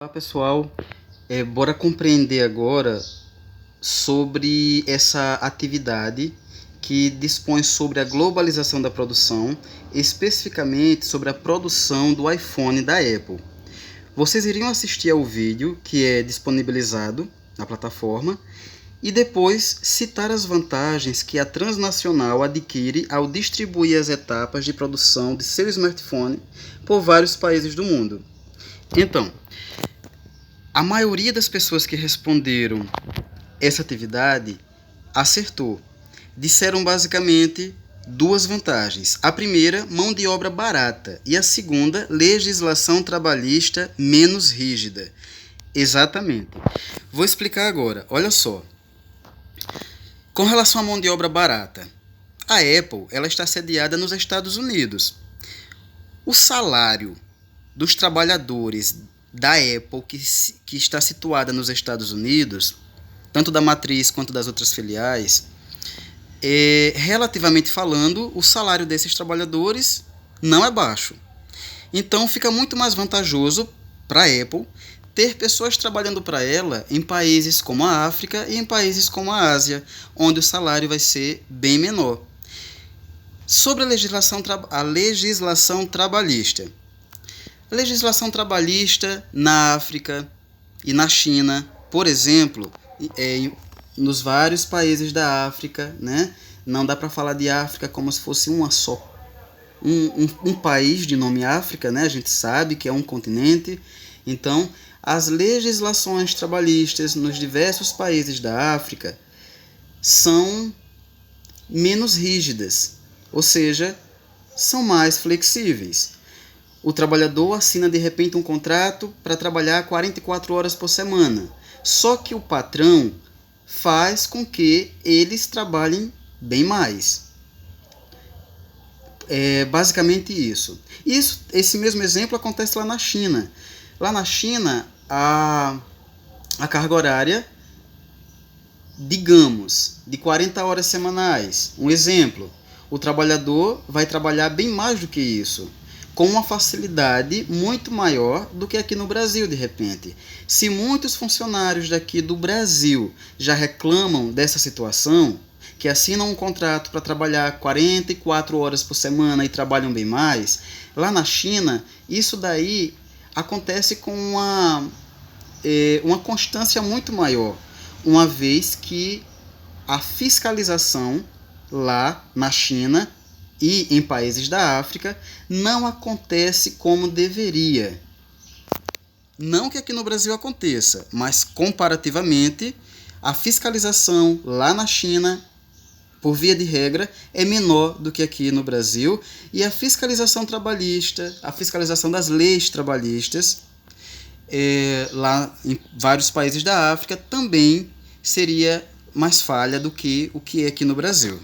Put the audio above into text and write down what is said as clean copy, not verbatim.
Olá pessoal, bora compreender agora sobre essa atividade que dispõe sobre a globalização da produção, especificamente sobre a produção do iPhone da Apple. Vocês iriam assistir ao vídeo que é disponibilizado na plataforma e depois citar as vantagens que a transnacional adquire ao distribuir as etapas de produção de seu smartphone por vários países do mundo. Então, a maioria das pessoas que responderam essa atividade acertou. Disseram basicamente duas vantagens. A primeira, mão de obra barata. E a segunda, legislação trabalhista menos rígida. Exatamente. Vou explicar agora. Olha só. Com relação à mão de obra barata, a Apple ela está sediada nos Estados Unidos. O salário dos trabalhadores da Apple, que está situada nos Estados Unidos, tanto da matriz quanto das outras filiais, relativamente falando, o salário desses trabalhadores não é baixo. Então fica muito mais vantajoso para a Apple ter pessoas trabalhando para ela em países como a África e em países como a Ásia, onde o salário vai ser bem menor. Sobre a legislação trabalhista. A legislação trabalhista na África e na China, por exemplo, nos vários países da África, né? Não dá para falar de África como se fosse uma só, um país de nome África, né? A gente sabe que é um continente. Então, as legislações trabalhistas nos diversos países da África são menos rígidas, ou seja, são mais flexíveis. O trabalhador assina de repente um contrato para trabalhar 44 horas por semana. Só que o patrão faz com que eles trabalhem bem mais. É basicamente isso. Esse mesmo exemplo acontece lá na China. Lá na China, a carga horária, digamos, de 40 horas semanais. Um exemplo, o trabalhador vai trabalhar bem mais do que isso, com uma facilidade muito maior do que aqui no Brasil, de repente. Se muitos funcionários daqui do Brasil já reclamam dessa situação, que assinam um contrato para trabalhar 44 horas por semana e trabalham bem mais, lá na China, isso daí acontece com uma constância muito maior, uma vez que a fiscalização lá na China e em países da África não acontece como deveria. Não que aqui no Brasil aconteça, mas comparativamente a fiscalização lá na China, por via de regra, é menor do que aqui no Brasil, e a fiscalização trabalhista, a fiscalização das leis trabalhistas, lá em vários países da África também seria mais falha do que o que é aqui no Brasil.